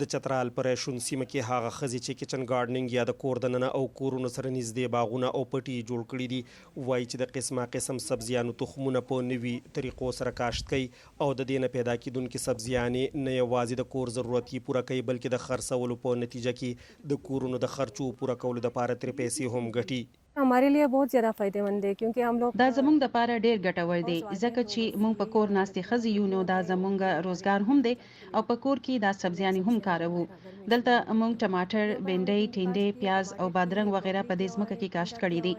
د چترال په ریشون سیمه کې هغه ښځې چې کچن ګارډنینګ یا د کور دننه او کورونو سره نږدې باغونه او پټي جوړ کړي دي وایي چې د قسمه قسم سبزیانو تخمونه په نوي طریقو سره کاشت کوي او د دې نه پیدا کیدونکې سبزیانې نه یوازې د کور ضرورت یې پوره کوي بلکې د خرڅولو په نتیجه کې د کورونو د خرچو پوره کولو دپاره ترې پیسې هم ګټي. हमारे लिए बहुत ज़्यादा फ़ायदेमंद है क्योंकि हम लोग دا زموږ د پاره ډیر ګټور دی ځکه چې موږ په کور ناستې ښځې یو نو دا زموږ روزګار هم دی او په کور کې دا سبزیانې هم کاروو. دلته موږ ټماټر، بینډۍ، ټینډۍ، پیاز او بادرنګ وغیرہ په دې ځمکه کې کاشت کړي دي.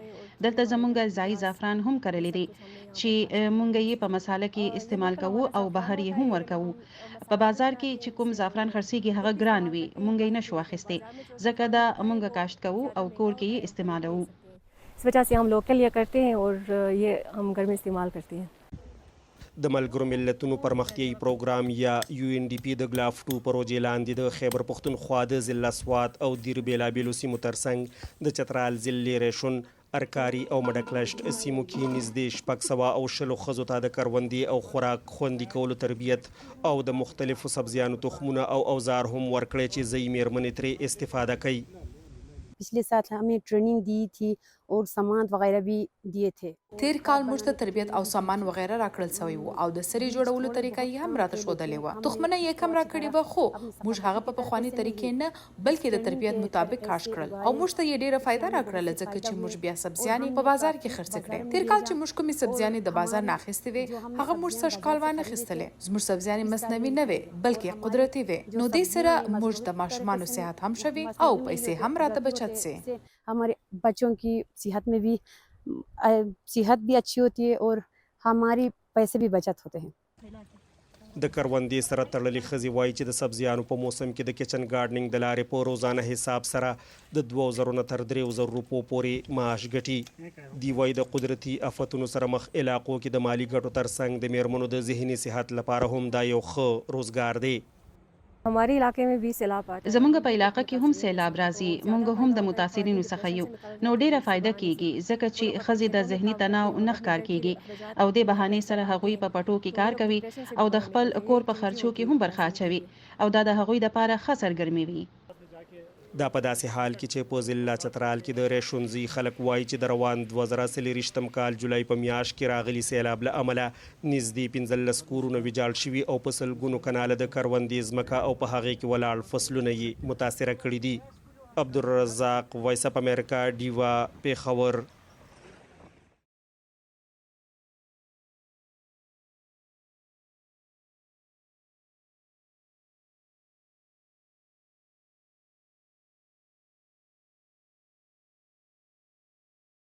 دلته زموږ ځای زعفران هم کرلي دي چې موږ یې په مساله کې استعمال کوو او بهر یې هم ورکوو. په بازار کې چې کوم زعفران خرڅيږي هغه ګران وي موږ یې نشو اخیستی ځکه دا موږ کاشت کوو او کور کې یې استعمالوو. इस वजह से हम लोकल ये करते हैं और ये हम घर में इस्तेमाल करते हैं. د ملګرو ملتونو پرمختیایي پروګرام یا UNDP د ګلاف 2 پروژې لاندې د خیبر پښتونخوا د ضلع سوات او دیر بیلابیلو سیمو ترڅنګ د چترال ضلع ریشون ارکاري او مډکلشت سیمو کې نږدې 600 او 100 ښځو ته د کروندې او خوراک خوندي کولو تربیت او د مختلفو سبزیانو تخمونه او اوزار هم ورکړي چې ځای میرمنې ترې استفاده کوي. पिछले साल हमें ट्रेनिंग दी थी और सामान वगैरह भी दिए थे. تیر کال موږ ته تربیت او سامان وغیرہ راکړل شوی وو او د سری جوړولو طریقه یې هم راته ښودلې وه. تخمونه یې کم راکړي وه خو موږ هغه په پخواني طریقې نه بلکې د تربیت مطابق کاش کړل او موږ ته یې ډیره فایده راکړله ځکه چې موږ بیا سبزیانې په بازار کې خرڅ کړې. تیر کال چې موږ کومې سبزیانې د بازار نه اخیستې وې هغه موږ سږ کال وانه اخیستلې. زموږ سبزیانې مصنوعي نه وې بلکې قدرتي وې نو دې سره موږ د ماشومانو صحت هم شوي او پیسې هم راته بچت سي. हमारे बच्चों की सेहत में भी सेहत भी अच्छी होती है और हमारी पैसे भी बचत होते हैं. د کروندې سره تړلې ښځې وایي چې د سبزیانو په موسم کې د کچن ګارډنینګ د لارې په روزانه حساب سره د 2000 نه تر 3000 روپو پورې معاش ګټي. دی وایي د قدرتي آفتونو سره مخ علاقو کې د مالی ګټو ترڅنګ د میرمنو د ذهني صحت لپاره هم دا یو ښه روزګار دی. हमारे इलाके में भी सैलाब आते زمونږ په علاقه کې هم سیلاب راځي موږ هم د متاثرینو څخه یو نو ډیره فایده کیږي ځکه چې ښځې د ذهني تناو نه ښکار کیږي او د بهانې سره هغوی په پټو کې کار کوي او د خپل کور په خرچو کې هم برخه اچوي او دا د هغوی لپاره ښه سرګرمي وي. دا په داسې حال کې چې په ضلع چترال کې د ریشونځي خلک وایي چې د روان 2023 کال جولای په میاشت کې راغلي سیلاب له امله نږدې 15 کورونه ویجاړ شوي او په سلګونو کناله د کروندې ځمکه او په هغې کې ولاړ فصلونه یې متاثره کړي دي. عبدالرزاق، وایس اف امریکا، ډیوا، پیښور.